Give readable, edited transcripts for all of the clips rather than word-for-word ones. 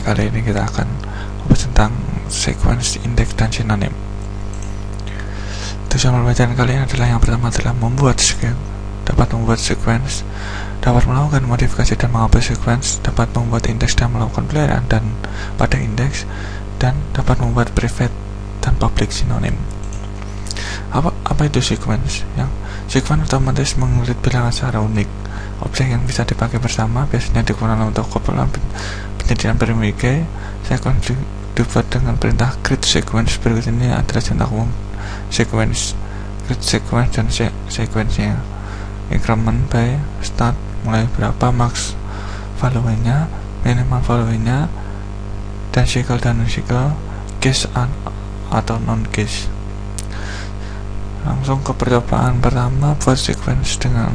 kali ini kita akan membahas tentang sequence, index, dan sinonim. Tujuan pembelajaran kali ini adalah yang pertama adalah dapat membuat sequence, dapat melakukan modifikasi dan menghapus sequence, dapat membuat indeks dan melakukan peliharaan dan pada indeks, dan dapat membuat private dan public sinonim. Apa itu sequence? Sequence otomatis mengulit bilangan secara unik. Objek yang bisa dipakai bersama biasanya digunakan untuk keperluan penyediaan primary key. Sequence dibuat dengan perintah create sequence. Berikut ini adalah contoh umum sequence, create sequence dan sequence-nya. Increment by start, mulai berapa, max value-nya, minimal value-nya, dan cycle dan non-cycle, case atau non-case. Langsung ke percobaan pertama, buat sequence dengan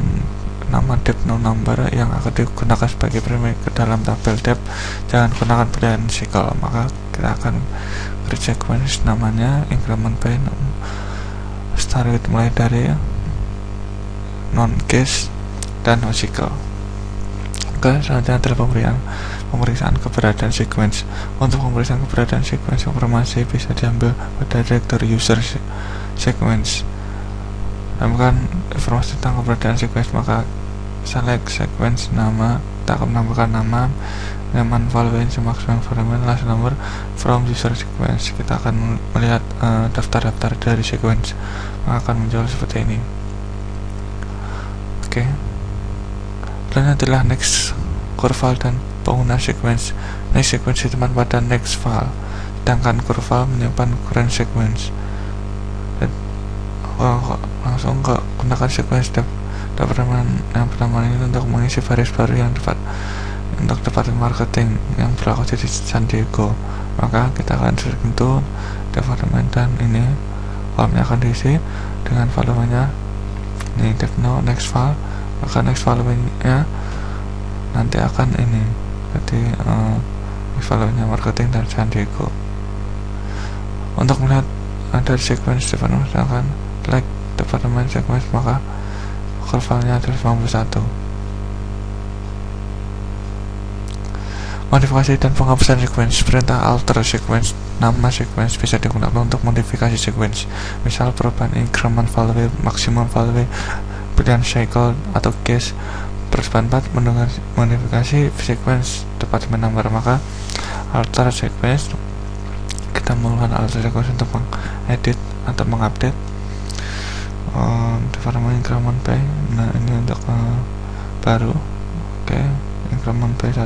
nama depth no number yang akan digunakan sebagai primary ke dalam tabel depth. Jangan gunakan pilihan cycle, maka kita akan create sequence namanya increment by start with, mulai dari non case dan no cycle. Oke, selanjutnya adalah pemeriksaan keberadaan sequence. Untuk pemeriksaan keberadaan sequence, informasi bisa diambil pada directory user sequence. Menambahkan informasi tentang keberadaan sequence, maka select sequence nama, kita akan menambahkan nama, nyaman value, maximum value, last number from user sequence. Kita akan melihat daftar-daftar dari sequence, maka akan muncul seperti ini. Oke. Selanjutnya adalah next curval dan pengguna sequence. Next sequence ditemukan pada next file, sedangkan curval menyimpan current sequence. Langsung ke gunakan sequence departemen yang pertama ini untuk mengisi baris baru yang untuk departemen marketing yang berlaku di San Diego. Maka kita akan sentuh departemen dan ini kolomnya akan diisi dengan value-nya ini no next file, maka next value-nya nanti akan ini jadi next value-nya marketing dan San Diego. Untuk melihat dari sequence departemen, misalkan like departemen sequence, maka kurvalnya adalah 91. Modifikasi dan penghapusan sequence. Perintah alter sequence, nama sequence bisa digunakan untuk modifikasi sequence. Misal perubahan increment value, maximum value, pilihan cycle atau case. Perubahan 4 modifikasi sequence departemen number, maka alter sequence kita melakukan alter sequence untuk mengedit atau mengupdate departemen increment by. Nah, ini untuk baru. Oke, increment by 1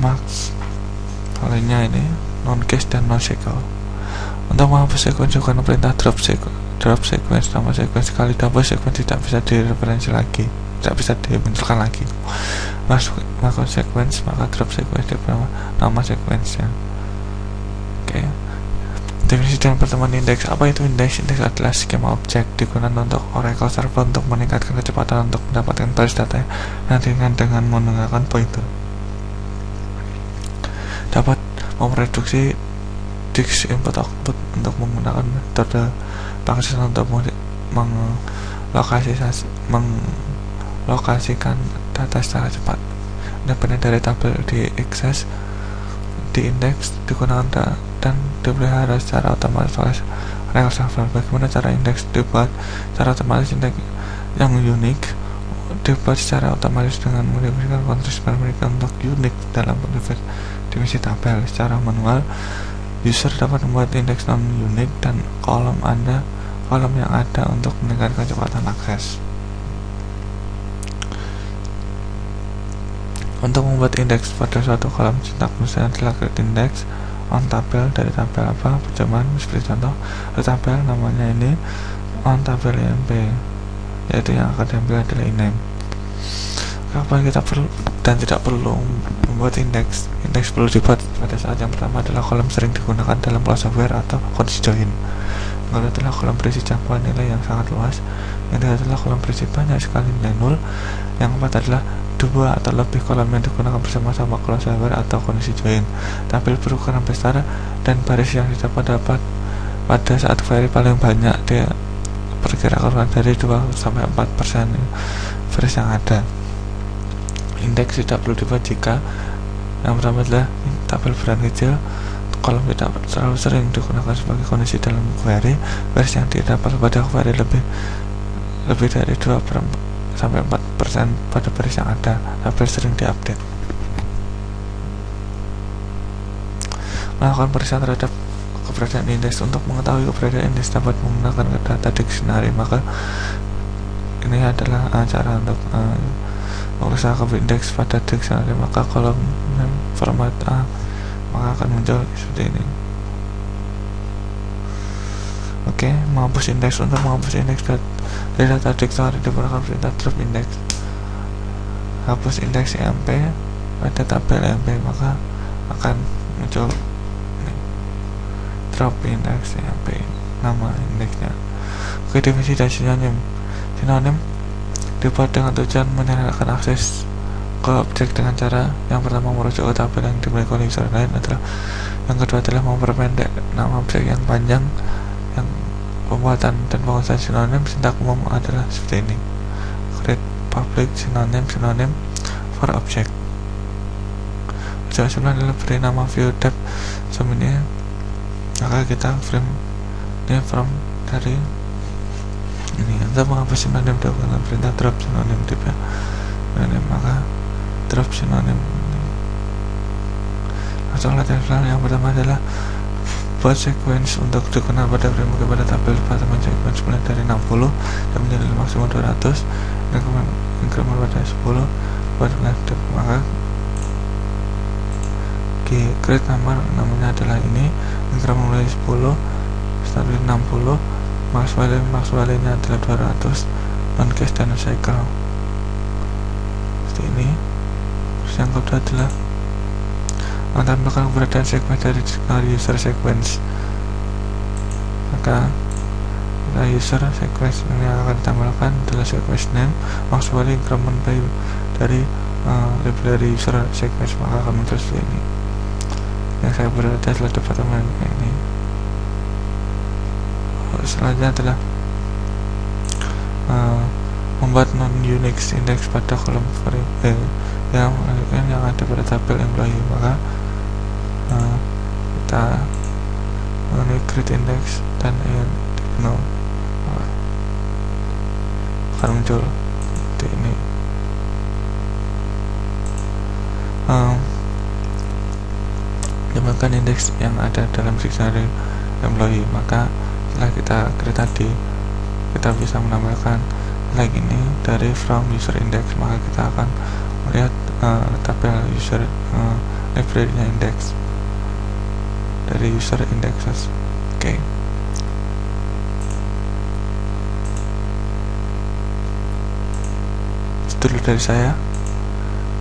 max value-nya ini non case dan non cycle. Untuk menghapus sequence gunakan perintah drop sequence. Nama sequence sekali dihapus, sequence tidak bisa direferensi lagi, tidak bisa dimunculkan lagi. Masuk sequence, maka drop sequence nama sequence-nya. Oke. Definisi dan pertemuan indeks. Apa itu indeks? Indeks adalah skema objek digunakan untuk Oracle Server untuk meningkatkan kecepatan untuk mendapatkan baris data yang ringan dengan menggunakan pointer. Dapat mereduksi disk input output untuk menggunakan metode function untuk melokasikan data secara cepat. Independen dari tabel diakses di indeks digunakan dan dipelihara secara otomatis oleh Oracle Server. Bagaimana cara indeks dibuat secara otomatis? Indeks yang unik dibuat secara otomatis dengan modifikasi konteks mereka untuk unik dalam definisi tabel. Secara manual, user dapat membuat indeks non unik dan kolom yang ada untuk meningkatkan kecepatan akses. Untuk membuat indeks pada suatu kolom, sintak misalnya adalah create index on tabel. Dari tabel apa? Perjaman seperti contoh tabel namanya ini on tabel IMP, yaitu yang akan diambil adalah iname. Kapan kita perlu dan tidak perlu membuat indeks? Indeks perlu dibuat pada saat yang pertama adalah kolom sering digunakan dalam class software atau kondisi join. Yang kedua adalah kolom berisi campuran nilai yang sangat luas. Yang ketiga adalah kolom berisi banyak sekali nilai 0. Yang keempat adalah 2 atau lebih kolom yang digunakan bersama-sama class software atau kondisi join. Tampil berukuran besar dan baris yang didapat pada saat query paling banyak dia perkirakan dari 2-4% baris yang ada. Indeks tidak perlu dibuat jika yang pertama adalah tabel beran kecil, kolom tidak terlalu sering digunakan sebagai kondisi dalam query. Versi yang didapat pada query lebih dari 2-4% pada baris yang ada. Tabel sering diupdate. Melakukan pemeriksaan terhadap keberadaan indeks. Untuk mengetahui keberadaan indeks dapat menggunakan data dictionary. Maka ini adalah cara untuk memeriksa indeks pada dictionary. Maka kolom format A maka akan muncul seperti ini. Oke, menghapus indeks. Untuk menghapus indeks dari data dictionary digunakan perintah drop index. Hapus indeks EMP pada tabel EMP, maka akan muncul ini, drop index EMP, nama indeksnya. Oke, definisi dan sinonim. Sinonim dibuat dengan tujuan menyederhanakan akses ke objek dengan cara yang pertama merujuk ke tabel yang dimiliki oleh user lain, yang kedua adalah memperpendek nama objek yang panjang. Yang pembuatan dan pengusahaan sinonim sintak umum adalah seperti ini: create public synonym for object. Tujuan sebelah adalah beri nama view depth sebenarnya, maka kita frame ini from dari ini. Untuk menghapus sinonim dengan perintah drop sinonim tipe maka drop sinonim. Langsung latihan yang pertama adalah buat sequence untuk digunakan pada frame kepada tabel departemen sequence mulai dari 60 dan menjadi maksimum 200, increment pada 10 buat left. Maka create namanya adalah ini, increment mulai 10 start dari 60, max value nya adalah 200, non case dan cycle seperti ini. Terus yang kedua adalah menampilkan keberadaan sequence dari user sequence. Maka user sequence yang akan ditampilkan adalah sequence name, max value, increment by dari library user sequence, maka akan muncul seperti ini. Yang saya berada adalah departemen ini. Selanjutnya adalah membuat non-unix index pada kolom yang ada pada tabel employee. Maka kita create index dan no akan muncul seperti ini. Demikian indeks yang ada dalam dictionary employee. Maka setelah kita create tadi, kita bisa menambahkan lagi ini dari from user index, maka kita akan melihat tabel user library-nya index dari user indexes. Oke. Itu dulu dari saya.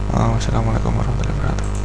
Wassalamualaikum warahmatullahi wabarakatuh.